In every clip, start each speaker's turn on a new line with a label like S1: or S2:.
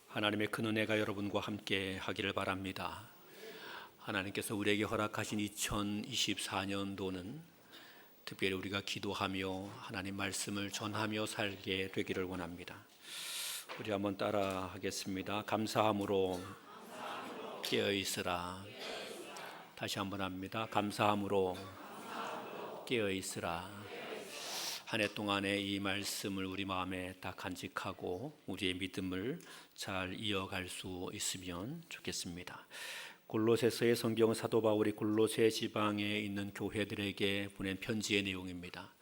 S1: 하나님의 큰 은혜가 여러분과 함께 하기를 바랍니다. 하나님께서 우리에게 허락하신 2024년도는 특별히 우리가 기도하며 하나님 말씀을 전하며 살게 되기를 원합니다. 우리 한번 따라 하겠습니다. 감사함으로 깨어 있으라. 다시 한번 합니다. 감사함으로 깨어 있으라. 한 해 동안의 이 말씀을 우리 마음에 딱 간직하고 우리의 믿음을 잘 이어갈 수 있으면 좋겠습니다. 골로새서의 성경은 사도 바울이 골로새 지방에 있는 교회들에게 보낸 편지의 내용입니다.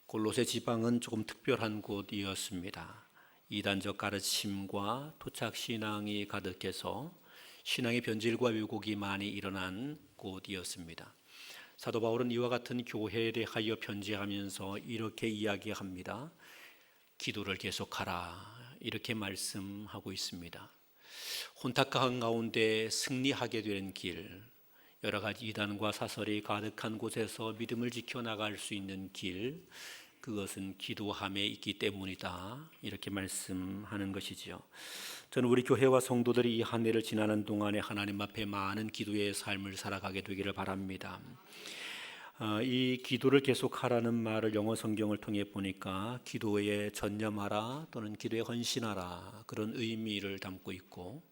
S1: 골로새 지방은 조금 특별한 곳이었습니다. 이단적 가르침과 토착 신앙이 가득해서 신앙의 변질과 왜곡이 많이 일어난 곳이었습니다. 사도 바울은 이와 같은 교회에 대하여 편지하면서 이렇게 이야기합니다. 기도를 계속하라, 이렇게 말씀하고 있습니다. 혼탁한 가운데 승리하게 되는 길, 여러 가지 이단과 사설이 가득한 곳에서 믿음을 지켜나갈 수 있는 길, 그것은 기도함에 있기 때문이다, 이렇게 말씀하는 것이지요. 저는 우리 교회와 성도들이 이 한 해를 지나는 동안에 하나님 앞에 많은 기도의 삶을 살아가게 되기를 바랍니다. 이 기도를 계속하라는 말을 영어 성경을 통해 보니까 기도에 전념하라 또는 기도에 헌신하라, 그런 의미를 담고 있고,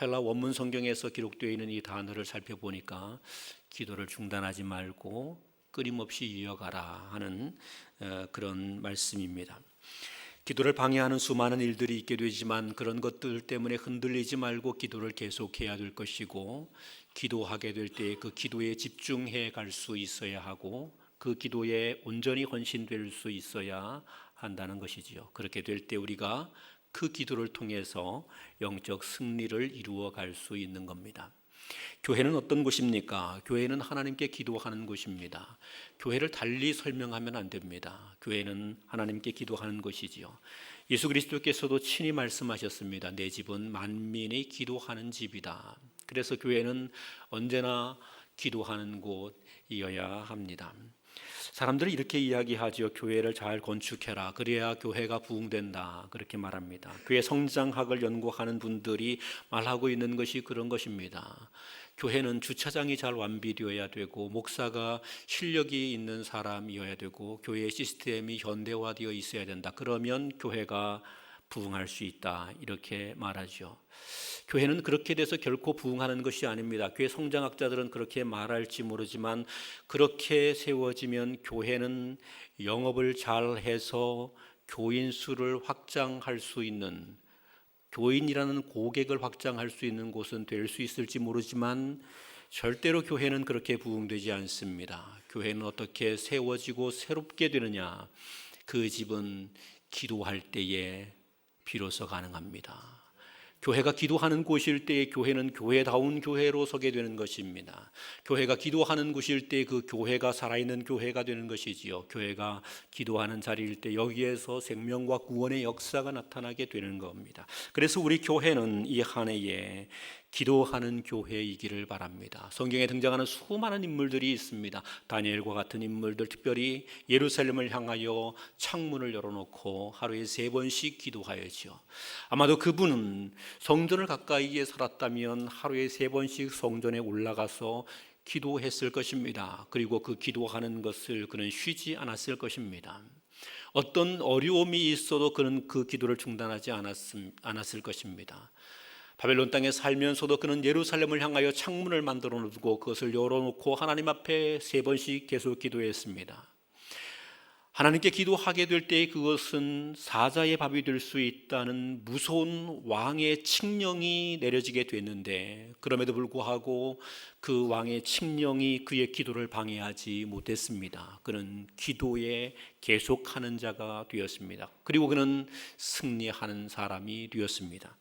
S1: 헬라 원문 성경에서 기록되어 있는 이 단어를 살펴보니까 기도를 중단하지 말고 끊임없이 이어가라 하는 그런 말씀입니다. 기도를 방해하는 수많은 일들이 있게 되지만 그런 것들 때문에 흔들리지 말고 기도를 계속해야 될 것이고, 기도하게 될 때 그 기도에 집중해 갈 수 있어야 하고 그 기도에 온전히 헌신될 수 있어야 한다는 것이지요. 그렇게 될 때 우리가 그 기도를 통해서 영적 승리를 이루어 갈 수 있는 겁니다. 교회는 어떤 곳입니까? 교회는 하나님께 기도하는 곳입니다. 교회를 달리 설명하면 안 됩니다. 교회는 하나님께 기도하는 곳이지요. 예수 그리스도께서도 친히 말씀하셨습니다. 내 집은 만민이 기도하는 집이다. 그래서 교회는 언제나 기도하는 곳이어야 합니다. 사람들이 이렇게 이야기하죠. 교회를 잘 건축해라, 그래야 교회가 부흥된다, 그렇게 말합니다. 교회 성장학을 연구하는 분들이 말하고 있는 것이 그런 것입니다. 교회는 주차장이 잘 완비되어야 되고, 목사가 실력이 있는 사람이어야 되고, 교회 시스템이 현대화되어 있어야 된다. 그러면 교회가 부흥할 수 있다, 이렇게 말하죠. 교회는 그렇게 돼서 결코 부흥하는 것이 아닙니다. 교회 성장학자들은 그렇게 말할지 모르지만 그렇게 세워지면 교회는 영업을 잘해서 교인 수를 확장할 수 있는, 교인이라는 고객을 확장할 수 있는 곳은 될 수 있을지 모르지만 절대로 교회는 그렇게 부흥되지 않습니다. 교회는 어떻게 세워지고 새롭게 되느냐? 그 집은 기도할 때에 비로소 가능합니다. 교회가 기도하는 곳일 때 교회는 교회다운 교회로 서게 되는 것입니다. 교회가 기도하는 곳일 때 그 교회가 살아있는 교회가 되는 것이지요. 교회가 기도하는 자리일 때 여기에서 생명과 구원의 역사가 나타나게 되는 겁니다. 그래서 우리 교회는 이 한 해에 기도하는 교회이기를 바랍니다. 성경에 등장하는 수많은 인물들이 있습니다. 다니엘과 같은 인물들, 특별히 예루살렘을 향하여 창문을 열어놓고 하루에 3번씩 기도하였죠. 아마도 그분은 성전을 가까이에 살았다면 하루에 3번씩 성전에 올라가서 기도했을 것입니다. 그리고 그 기도하는 것을 그는 쉬지 않았을 것입니다. 어떤 어려움이 있어도 그는 그 기도를 중단하지 않았을 것입니다. 바벨론 땅에 살면서도 그는 예루살렘을 향하여 창문을 만들어 놓고 그것을 열어놓고 하나님 앞에 3번씩 계속 기도했습니다. 하나님께 기도하게 될 때 그것은 사자의 밥이 될 수 있다는 무서운 왕의 칙령이 내려지게 됐는데, 그럼에도 불구하고 그 왕의 칙령이 그의 기도를 방해하지 못했습니다. 그는 기도에 계속하는 자가 되었습니다. 그리고 그는 승리하는 사람이 되었습니다.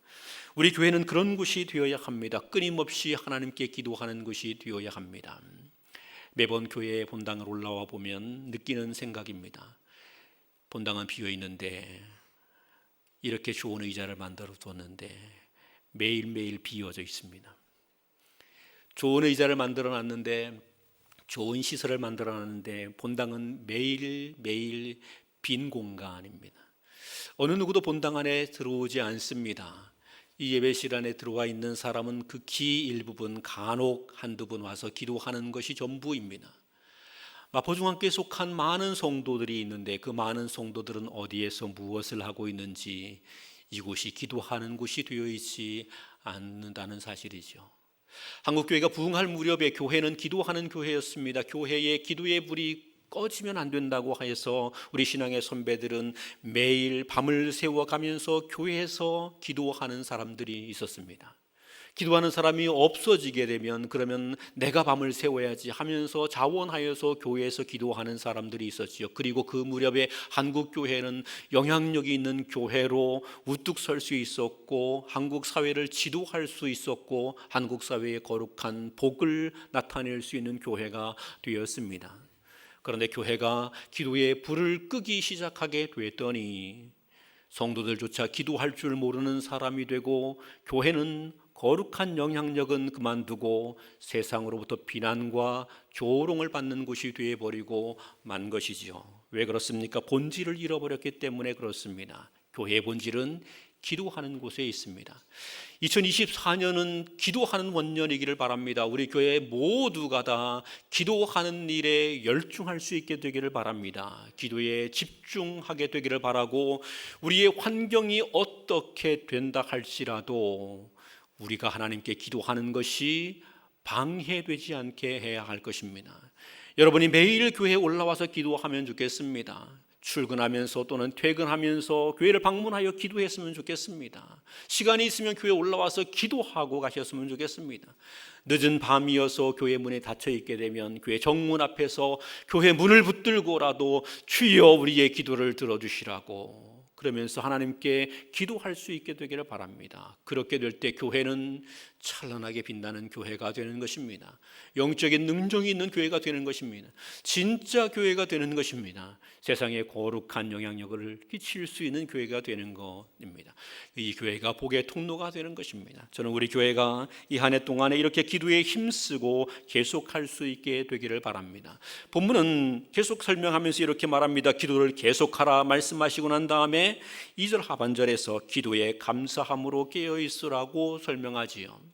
S1: 우리 교회는 그런 곳이 되어야 합니다. 끊임없이 하나님께 기도하는 곳이 되어야 합니다. 매번 교회에 본당을 올라와 보면 느끼는 생각입니다. 본당은 비어 있는데, 이렇게 좋은 의자를 만들어 뒀는데 매일매일 비어져 있습니다. 좋은 의자를 만들어 놨는데, 좋은 시설을 만들어 놨는데 본당은 매일매일 빈 공간입니다. 어느 누구도 본당 안에 들어오지 않습니다. 이 예배 시간에 들어와 있는 사람은 극히 일부분, 간혹 한두 분 와서 기도하는 것이 전부입니다. 마포중앙교회에 속한 많은 성도들이 있는데 그 많은 성도들은 어디에서 무엇을 하고 있는지 이곳이 기도하는 곳이 되어 있지 않는다는 사실이죠. 한국교회가 부흥할 무렵에 교회는 기도하는 교회였습니다. 교회의 기도의 불이 꺼지면 안 된다고 해서 우리 신앙의 선배들은 매일 밤을 새워가면서 교회에서 기도하는 사람들이 있었습니다. 기도하는 사람이 없어지게 되면 그러면 내가 밤을 새워야지 하면서 자원하여서 교회에서 기도하는 사람들이 있었지요. 그리고 그 무렵에 한국 교회는 영향력이 있는 교회로 우뚝 설 수 있었고 한국 사회를 지도할 수 있었고 한국 사회의 거룩한 복을 나타낼 수 있는 교회가 되었습니다. 그런데 교회가 기도의 불을 끄기 시작하게 됐더니 성도들조차 기도할 줄 모르는 사람이 되고 교회는 거룩한 영향력은 그만두고 세상으로부터 비난과 조롱을 받는 곳이 되어버리고 만 것이지요. 왜 그렇습니까? 본질을 잃어버렸기 때문에 그렇습니다. 교회의 본질은 기도하는 곳에 있습니다. 2024년은 기도하는 원년이기를 바랍니다. 우리 교회 모두가 다 기도하는 일에 열중할 수 있게 되기를 바랍니다. 기도에 집중하게 되기를 바라고 우리의 환경이 어떻게 된다 할지라도 우리가 하나님께 기도하는 것이 방해되지 않게 해야 할 것입니다. 여러분이 매일 교회에 올라와서 기도하면 좋겠습니다. 출근하면서 또는 퇴근하면서 교회를 방문하여 기도했으면 좋겠습니다. 시간이 있으면 교회에 올라와서 기도하고 가셨으면 좋겠습니다. 늦은 밤이어서 교회 문에 닫혀 있게 되면 교회 정문 앞에서 교회 문을 붙들고라도 주여 우리의 기도를 들어주시라고 그러면서 하나님께 기도할 수 있게 되기를 바랍니다. 그렇게 될 때 교회는 찬란하게 빛나는 교회가 되는 것입니다. 영적인 능력이 있는 교회가 되는 것입니다. 진짜 교회가 되는 것입니다. 세상에 거룩한 영향력을 끼칠 수 있는 교회가 되는 것입니다. 이 교회가 복의 통로가 되는 것입니다. 저는 우리 교회가 이 한 해 동안에 이렇게 기도에 힘쓰고 계속할 수 있게 되기를 바랍니다. 본문은 계속 설명하면서 이렇게 말합니다. 기도를 계속하라 말씀하시고 난 다음에 2절 하반절에서 기도에 감사함으로 깨어있으라고 설명하지요.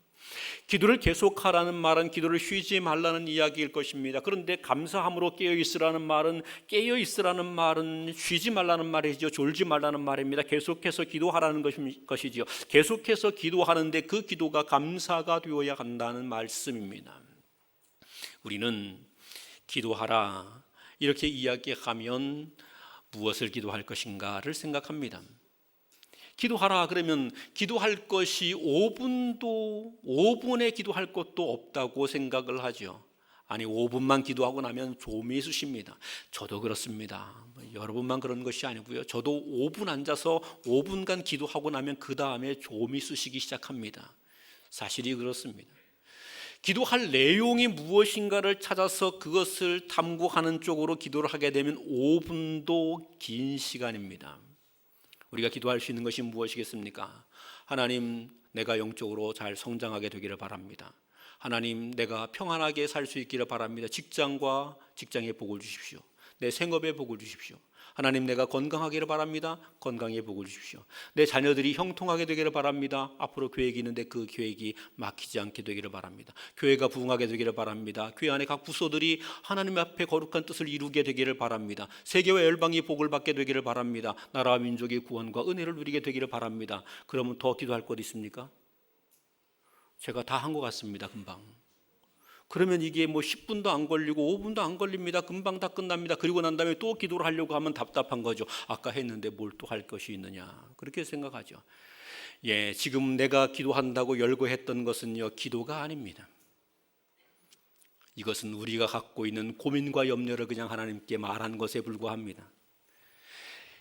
S1: 기도를 계속하라는 말은 기도를 쉬지 말라는 이야기일 것입니다. 그런데 감사함으로 깨어있으라는 말은 쉬지 말라는 말이죠. 졸지 말라는 말입니다. 계속해서 기도하라는 것이지요. 계속해서 기도하는데 그 기도가 감사가 되어야 한다는 말씀입니다. 우리는 기도하라 이렇게 이야기하면 무엇을 기도할 것인가를 생각합니다. 기도하라 그러면 기도할 것이 5분에 기도할 것도 없다고 생각을 하죠. 아니 5분만 기도하고 나면 좀이 쑤십니다. 저도 그렇습니다. 여러분만 그런 것이 아니고요. 저도 5분 앉아서 5분간 기도하고 나면 그 다음에 좀이 쑤시기 시작합니다. 사실이 그렇습니다. 기도할 내용이 무엇인가를 찾아서 그것을 탐구하는 쪽으로 기도를 하게 되면 5분도 긴 시간입니다. 우리가 기도할 수 있는 것이 무엇이겠습니까? 하나님, 내가 영적으로 잘 성장하게 되기를 바랍니다. 하나님, 내가 평안하게 살 수 있기를 바랍니다. 직장과 직장의 복을 주십시오. 내 생업에 복을 주십시오. 하나님, 내가 건강하기를 바랍니다. 건강에 복을 주십시오. 내 자녀들이 형통하게 되기를 바랍니다. 앞으로 계획이 있는데 그 계획이 막히지 않게 되기를 바랍니다. 교회가 부흥하게 되기를 바랍니다. 교회 안에 각 부서들이 하나님 앞에 거룩한 뜻을 이루게 되기를 바랍니다. 세계와 열방이 복을 받게 되기를 바랍니다. 나라와 민족의 구원과 은혜를 누리게 되기를 바랍니다. 그러면 더 기도할 것 있습니까? 제가 다 한 것 같습니다. 금방. 그러면 이게 10분도 안 걸리고 5분도 안 걸립니다. 금방 다 끝납니다. 그리고 난 다음에 또 기도를 하려고 하면 답답한 거죠. 아까 했는데 뭘 또 할 것이 있느냐 그렇게 생각하죠. 지금 내가 기도한다고 열거했던 것은요 기도가 아닙니다. 이것은 우리가 갖고 있는 고민과 염려를 그냥 하나님께 말한 것에 불과합니다.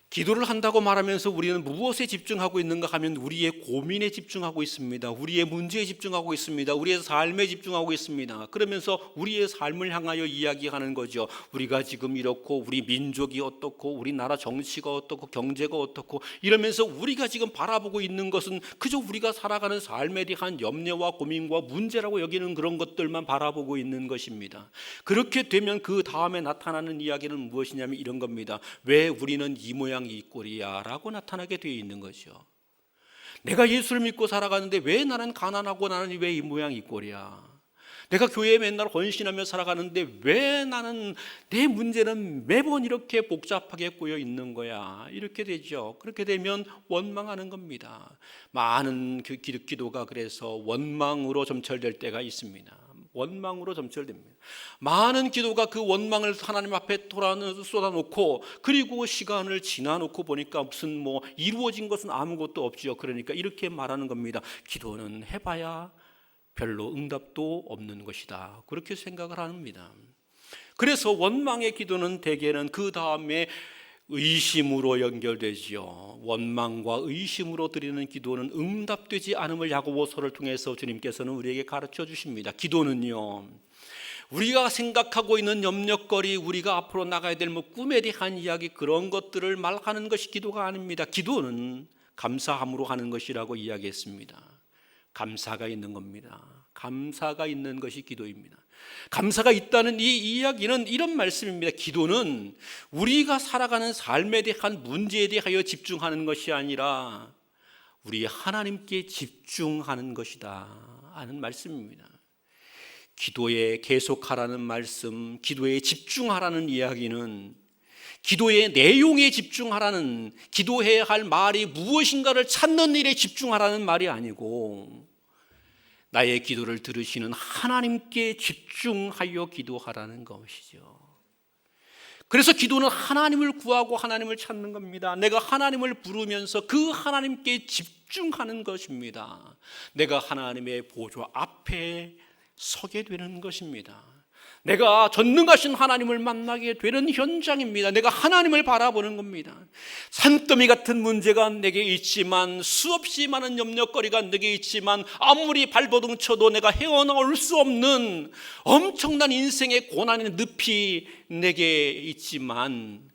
S1: 기도를 한다고 말하면서 우리는 무엇에 집중하고 있는가 하면 우리의 고민에 집중하고 있습니다. 우리의 문제에 집중하고 있습니다. 우리의 삶에 집중하고 있습니다. 그러면서 우리의 삶을 향하여 이야기하는 거죠. 우리가 지금 이렇고 우리 민족이 어떻고 우리나라 정치가 어떻고 경제가 어떻고 이러면서 우리가 지금 바라보고 있는 것은 그저 우리가 살아가는 삶에 대한 염려와 고민과 문제라고 여기는 그런 것들만 바라보고 있는 것입니다. 그렇게 되면 그 다음에 나타나는 이야기는 무엇이냐면 이런 겁니다. 왜 우리는 이 모양 모양이 이 꼴이야 라고 나타나게 되어 있는 거죠. 내가 예수를 믿고 살아가는데 왜 나는 가난하고 나는 왜 이 모양이 이 꼴이야? 내가 교회에 맨날 헌신하며 살아가는데 왜 나는 내 문제는 매번 이렇게 복잡하게 꼬여 있는 거야? 이렇게 되죠. 그렇게 되면 원망하는 겁니다. 많은 기도가 그래서 원망으로 점철될 때가 있습니다. 원망으로 점철됩니다. 많은 기도가 그 원망을 하나님 앞에 쏟아놓고 그리고 시간을 지나놓고 보니까 무슨 뭐 이루어진 것은 아무것도 없지요. 그러니까 이렇게 말하는 겁니다. 기도는 해봐야 별로 응답도 없는 것이다. 그렇게 생각을 합니다. 그래서 원망의 기도는 대개는 그 다음에 의심으로 연결되지요. 원망과 의심으로 드리는 기도는 응답되지 않음을 야고보서를 통해서 주님께서는 우리에게 가르쳐 주십니다. 기도는요, 우리가 생각하고 있는 염려거리, 우리가 앞으로 나가야 될 뭐 꿈에 대한 이야기, 그런 것들을 말하는 것이 기도가 아닙니다. 기도는 감사함으로 하는 것이라고 이야기했습니다. 감사가 있는 겁니다. 감사가 있는 것이 기도입니다. 감사가 있다는 이 이야기는 이런 말씀입니다. 기도는 우리가 살아가는 삶에 대한 문제에 대하여 집중하는 것이 아니라 우리 하나님께 집중하는 것이다 하는 말씀입니다. 기도에 계속하라는 말씀, 기도에 집중하라는 이야기는 기도의 내용에 집중하라는, 기도해야 할 말이 무엇인가를 찾는 일에 집중하라는 말이 아니고 나의 기도를 들으시는 하나님께 집중하여 기도하라는 것이죠. 그래서 기도는 하나님을 구하고 하나님을 찾는 겁니다. 내가 하나님을 부르면서 그 하나님께 집중하는 것입니다. 내가 하나님의 보좌 앞에 서게 되는 것입니다. 내가 전능하신 하나님을 만나게 되는 현장입니다. 내가 하나님을 바라보는 겁니다. 산더미 같은 문제가 내게 있지만, 수없이 많은 염려거리가 내게 있지만, 아무리 발버둥 쳐도 내가 헤어나올 수 없는 엄청난 인생의 고난의 늪이 내게 있지만,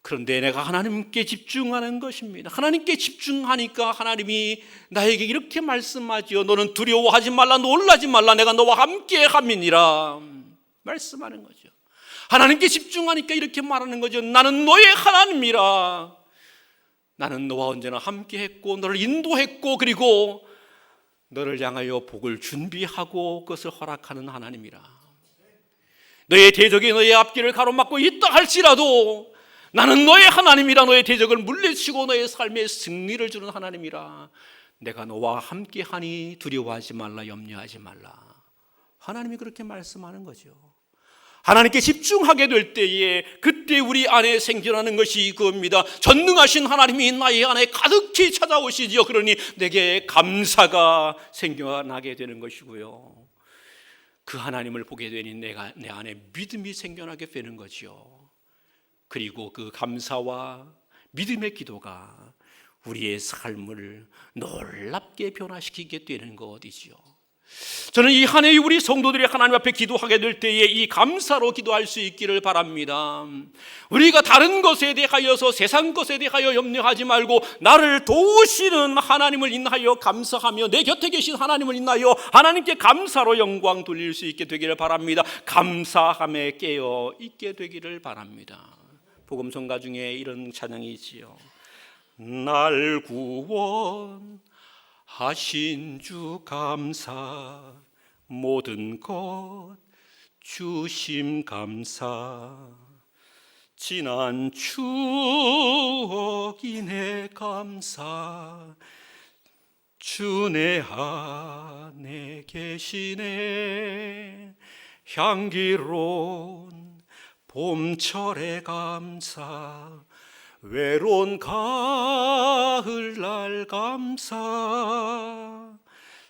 S1: 그런데 내가 하나님께 집중하는 것입니다. 하나님께 집중하니까 하나님이 나에게 이렇게 말씀하지요. 너는 두려워하지 말라, 놀라지 말라, 내가 너와 함께 함이니라 말씀하는 거죠. 하나님께 집중하니까 이렇게 말하는 거죠. 나는 너의 하나님이라. 나는 너와 언제나 함께 했고 너를 인도했고 그리고 너를 향하여 복을 준비하고 그것을 허락하는 하나님이라. 너의 대적이 너의 앞길을 가로막고 있다 할지라도 나는 너의 하나님이라. 너의 대적을 물리치고 너의 삶에 승리를 주는 하나님이라. 내가 너와 함께하니 두려워하지 말라, 염려하지 말라. 하나님이 그렇게 말씀하는 거죠. 하나님께 집중하게 될 때에 그때 우리 안에 생겨나는 것이 그겁니다. 전능하신 하나님이 나의 안에 가득히 찾아오시지요. 그러니 내게 감사가 생겨나게 되는 것이고요. 그 하나님을 보게 되니 내 안에 믿음이 생겨나게 되는 거죠. 그리고 그 감사와 믿음의 기도가 우리의 삶을 놀랍게 변화시키게 되는 것이지요. 저는 이 한 해의 우리 성도들이 하나님 앞에 기도하게 될 때에 이 감사로 기도할 수 있기를 바랍니다. 우리가 다른 것에 대하여서 세상 것에 대하여 염려하지 말고 나를 도우시는 하나님을 인하여 감사하며 내 곁에 계신 하나님을 인하여 하나님께 감사로 영광 돌릴 수 있게 되기를 바랍니다. 감사함에 깨어 있게 되기를 바랍니다. 복음성가 중에 이런 찬양이 있지요. 날 구원 하신 주 감사, 모든 것 주심 감사, 지난 추억이 내 감사, 주 내 안에 계시네. 향기로운 봄철의 감사, 외로운 가을날 감사,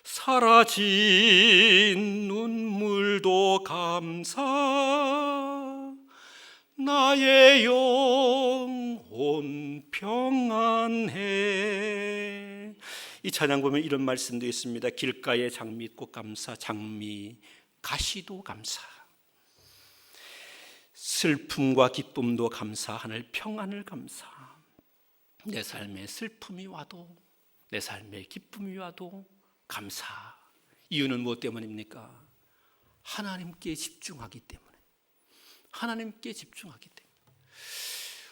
S1: 사라진 눈물도 감사, 나의 영혼 평안해. 이 찬양 보면 이런 말씀도 있습니다. 길가에 장미꽃 감사, 장미 가시도 감사, 슬픔과 기쁨도 감사, 하늘 평안을 감사. 내 삶에 슬픔이 와도 내 삶에 기쁨이 와도 감사. 이유는 무엇 때문입니까? 하나님께 집중하기 때문에. 하나님께 집중하기 때문에.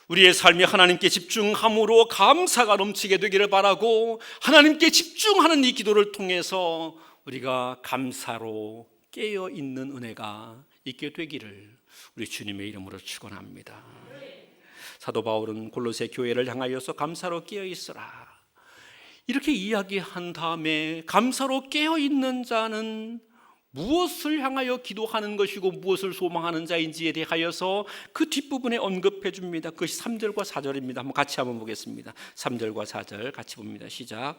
S1: 우리의 삶이 하나님께 집중함으로 감사가 넘치게 되기를 바라고, 하나님께 집중하는 이 기도를 통해서 우리가 감사로 깨어있는 은혜가 있게 되기를 우리 주님의 이름으로 축원합니다. 사도 바울은 골로새 교회를 향하여서 감사로 깨어있으라 이렇게 이야기한 다음에, 감사로 깨어있는 자는 무엇을 향하여 기도하는 것이고 무엇을 소망하는 자인지에 대하여서 그 뒷부분에 언급해 줍니다. 그것이 3절과 4절입니다. 한번 같이 한번 보겠습니다. 3절과 4절 같이 봅니다. 시작.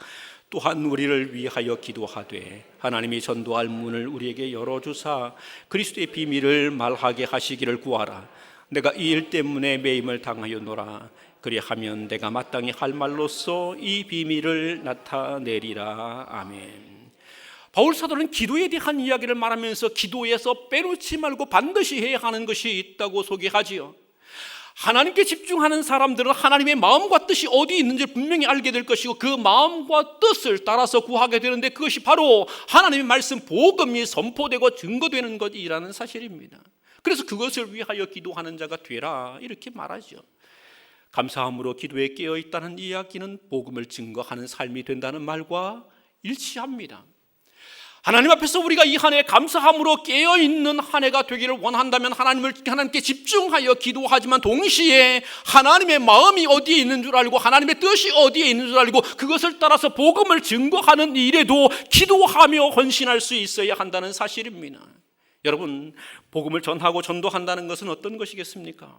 S1: 또한 우리를 위하여 기도하되 하나님이 전도할 문을 우리에게 열어주사 그리스도의 비밀을 말하게 하시기를 구하라. 내가 이 일 때문에 매임을 당하였노라. 그리하면 내가 마땅히 할 말로써 이 비밀을 나타내리라. 아멘. 바울 사도는 기도에 대한 이야기를 말하면서 기도에서 빼놓지 말고 반드시 해야 하는 것이 있다고 소개하지요. 하나님께 집중하는 사람들은 하나님의 마음과 뜻이 어디 있는지 분명히 알게 될 것이고, 그 마음과 뜻을 따라서 구하게 되는데, 그것이 바로 하나님의 말씀 복음이 선포되고 증거되는 것이라는 사실입니다. 그래서 그것을 위하여 기도하는 자가 되라 이렇게 말하죠. 감사함으로 기도에 깨어있다는 이야기는 복음을 증거하는 삶이 된다는 말과 일치합니다. 하나님 앞에서 우리가 이 한 해 감사함으로 깨어있는 한 해가 되기를 원한다면 하나님께 집중하여 기도하지만 동시에 하나님의 마음이 어디에 있는 줄 알고 하나님의 뜻이 어디에 있는 줄 알고 그것을 따라서 복음을 증거하는 일에도 기도하며 헌신할 수 있어야 한다는 사실입니다. 여러분, 복음을 전하고 전도한다는 것은 어떤 것이겠습니까?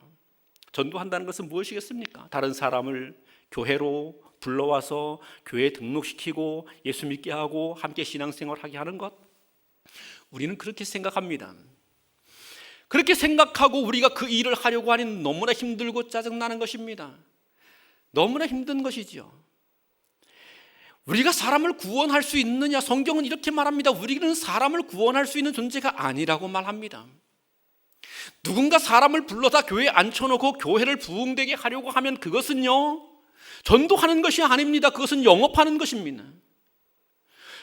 S1: 전도한다는 것은 무엇이겠습니까? 다른 사람을 교회로 불러와서 교회에 등록시키고 예수 믿게 하고 함께 신앙생활하게 하는 것? 우리는 그렇게 생각합니다. 그렇게 생각하고 우리가 그 일을 하려고 하니 너무나 힘들고 짜증나는 것입니다. 너무나 힘든 것이죠. 우리가 사람을 구원할 수 있느냐? 성경은 이렇게 말합니다. 우리는 사람을 구원할 수 있는 존재가 아니라고 말합니다. 누군가 사람을 불러다 교회에 앉혀놓고 교회를 부흥되게 하려고 하면 그것은요, 전도하는 것이 아닙니다. 그것은 영업하는 것입니다.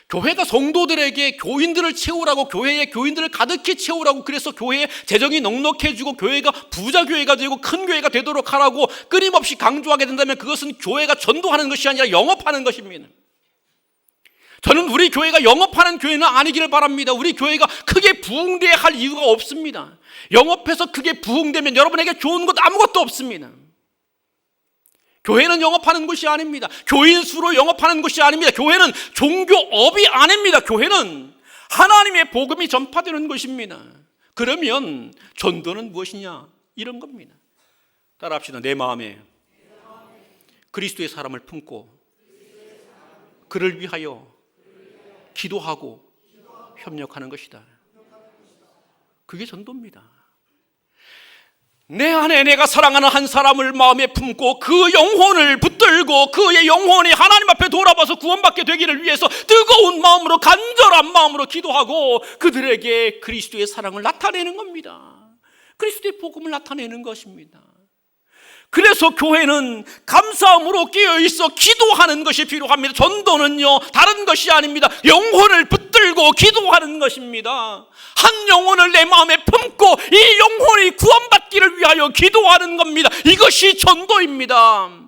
S1: 교회가 성도들에게 교인들을 채우라고, 교회에 교인들을 가득히 채우라고, 그래서 교회에 재정이 넉넉해지고 교회가 부자 교회가 되고 큰 교회가 되도록 하라고 끊임없이 강조하게 된다면 그것은 교회가 전도하는 것이 아니라 영업하는 것입니다. 저는 우리 교회가 영업하는 교회는 아니기를 바랍니다. 우리 교회가 크게 부흥돼야 할 이유가 없습니다. 영업해서 크게 부흥되면 여러분에게 좋은 것 아무것도 없습니다. 교회는 영업하는 것이 아닙니다. 교인 수로 영업하는 것이 아닙니다. 교회는 종교업이 아닙니다. 교회는 하나님의 복음이 전파되는 것입니다. 그러면 전도는 무엇이냐? 이런 겁니다. 따라합시다. 내 마음에 그리스도의 사람을 품고 그를 위하여 기도하고 협력하는 것이다. 그게 전도입니다. 내 안에 내가 사랑하는 한 사람을 마음에 품고 그 영혼을 붙들고 그의 영혼이 하나님 앞에 돌아봐서 구원받게 되기를 위해서 뜨거운 마음으로, 간절한 마음으로 기도하고 그들에게 그리스도의 사랑을 나타내는 겁니다. 그리스도의 복음을 나타내는 것입니다. 그래서 교회는 감사함으로 깨어있어 기도하는 것이 필요합니다. 전도는요, 다른 것이 아닙니다. 영혼을 붙들고 기도하는 것입니다. 한 영혼을 내 마음에 품고 이 영혼이 구원받기를 위하여 기도하는 겁니다. 이것이 전도입니다.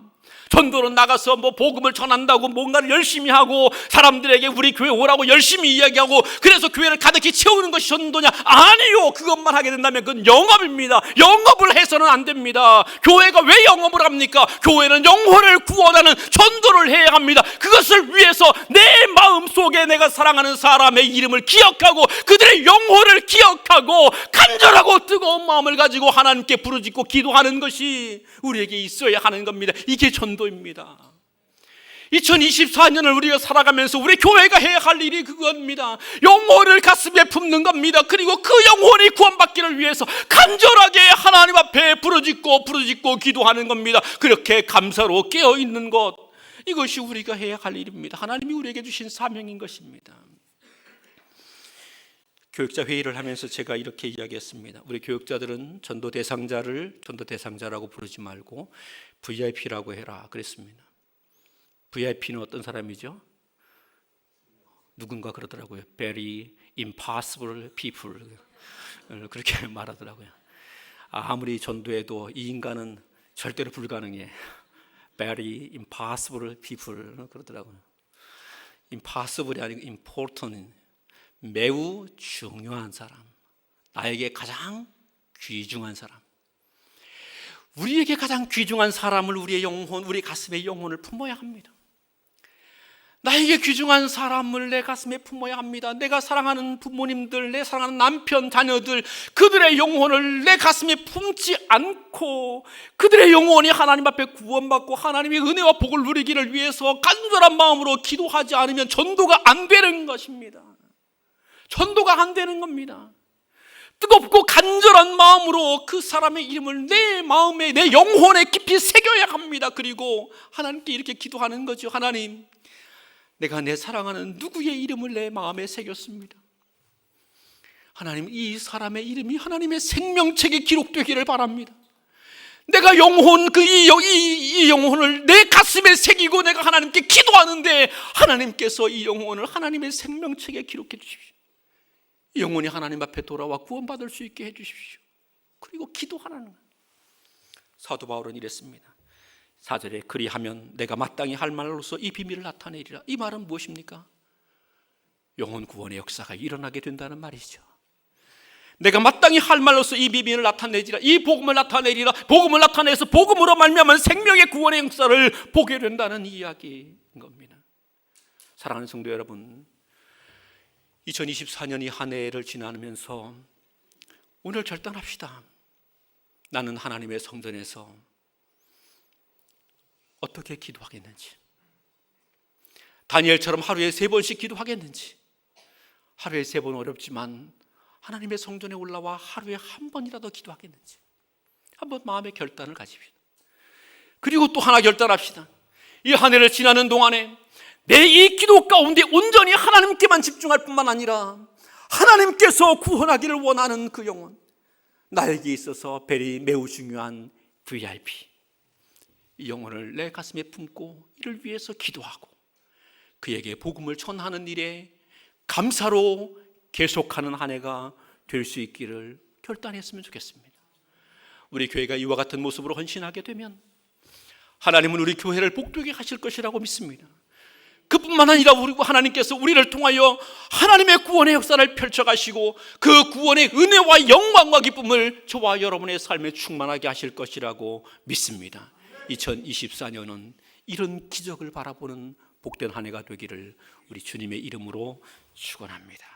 S1: 전도는 나가서 복음을 전한다고 뭔가를 열심히 하고 사람들에게 우리 교회 오라고 열심히 이야기하고 그래서 교회를 가득히 채우는 것이 전도냐? 아니요. 그것만 하게 된다면 그건 영업입니다. 영업을 해서는 안 됩니다. 교회가 왜 영업을 합니까? 교회는 영혼을 구원하는 전도를 해야 합니다. 그것을 위해서 내 마음속에 내가 사랑하는 사람의 이름을 기억하고 그들의 영혼을 기억하고 간절하고 뜨거운 마음을 가지고 하나님께 부르짖고 기도하는 것이 우리에게 있어야 하는 겁니다. 이게 전도입니다. 2024년을 우리가 살아가면서 우리 교회가 해야 할 일이 그겁니다. 영혼을 가슴에 품는 겁니다. 그리고 그 영혼이 구원받기를 위해서 간절하게 하나님 앞에 부르짖고 기도하는 겁니다. 그렇게 감사로 깨어있는 것, 이것이 우리가 해야 할 일입니다. 하나님이 우리에게 주신 사명인 것입니다. 교육자 회의를 하면서 제가 이렇게 이야기했습니다. 우리 교육자들은 전도 대상자라고 부르지 말고 VIP라고 해라 그랬습니다. VIP는 어떤 사람이죠? 누군가 그러더라고요. Very impossible people, 그렇게 말하더라고요. 아무리 전도해도 이 인간은 절대로 불가능해. Very impossible people 그러더라고요. Impossible이 아니고 important, 매우 중요한 사람, 나에게 가장 귀중한 사람. 우리에게 가장 귀중한 사람을 우리의 영혼, 우리 가슴의 영혼을 품어야 합니다. 나에게 귀중한 사람을 내 가슴에 품어야 합니다. 내가 사랑하는 부모님들, 내 사랑하는 남편, 자녀들, 그들의 영혼을 내 가슴에 품지 않고 그들의 영혼이 하나님 앞에 구원받고 하나님의 은혜와 복을 누리기를 위해서 간절한 마음으로 기도하지 않으면 전도가 안 되는 것입니다. 전도가 안 되는 겁니다. 뜨겁고 간절한 마음으로 그 사람의 이름을 내 마음에, 내 영혼에 깊이 새겨야 합니다. 그리고 하나님께 이렇게 기도하는 거죠. 하나님, 내가 내 사랑하는 누구의 이름을 내 마음에 새겼습니다. 하나님, 이 사람의 이름이 하나님의 생명책에 기록되기를 바랍니다. 내가 영혼, 이 영혼을 내 가슴에 새기고 내가 하나님께 기도하는데 하나님께서 이 영혼을 하나님의 생명책에 기록해 주십시오. 이 영혼이 하나님 앞에 돌아와 구원받을 수 있게 해 주십시오. 그리고 기도하라는 거예요. 사도 바울은 이랬습니다. 4절에 그리하면 내가 마땅히 할 말로서 이 비밀을 나타내리라. 이 말은 무엇입니까? 영혼 구원의 역사가 일어나게 된다는 말이죠. 내가 마땅히 할 말로서 이 비밀을 나타내리라. 이 복음을 나타내리라. 복음을 나타내서 복음으로 말미암은 생명의 구원의 역사를 보게 된다는 이야기인 겁니다. 사랑하는 성도 여러분, 2024년이 한 해를 지나면서 오늘 결단합시다. 나는 하나님의 성전에서 어떻게 기도하겠는지, 다니엘처럼 하루에 3번씩 기도하겠는지, 하루에 3번 어렵지만 하나님의 성전에 올라와 하루에 1번이라도 기도하겠는지 한번 마음의 결단을 가집시다. 그리고 또 하나 결단합시다. 이 한 해를 지나는 동안에 내 이 기도 가운데 온전히 하나님께만 집중할 뿐만 아니라 하나님께서 구원하기를 원하는 그 영혼, 나에게 있어서 매우 중요한 VIP, 이 영혼을 내 가슴에 품고 이를 위해서 기도하고 그에게 복음을 전하는 일에 감사로 계속하는 한 해가 될 수 있기를 결단했으면 좋겠습니다. 우리 교회가 이와 같은 모습으로 헌신하게 되면 하나님은 우리 교회를 복되게 하실 것이라고 믿습니다. 그뿐만 아니라 하나님께서 우리를 통하여 하나님의 구원의 역사를 펼쳐가시고 그 구원의 은혜와 영광과 기쁨을 저와 여러분의 삶에 충만하게 하실 것이라고 믿습니다. 2024년은 이런 기적을 바라보는 복된 한 해가 되기를 우리 주님의 이름으로 축원합니다.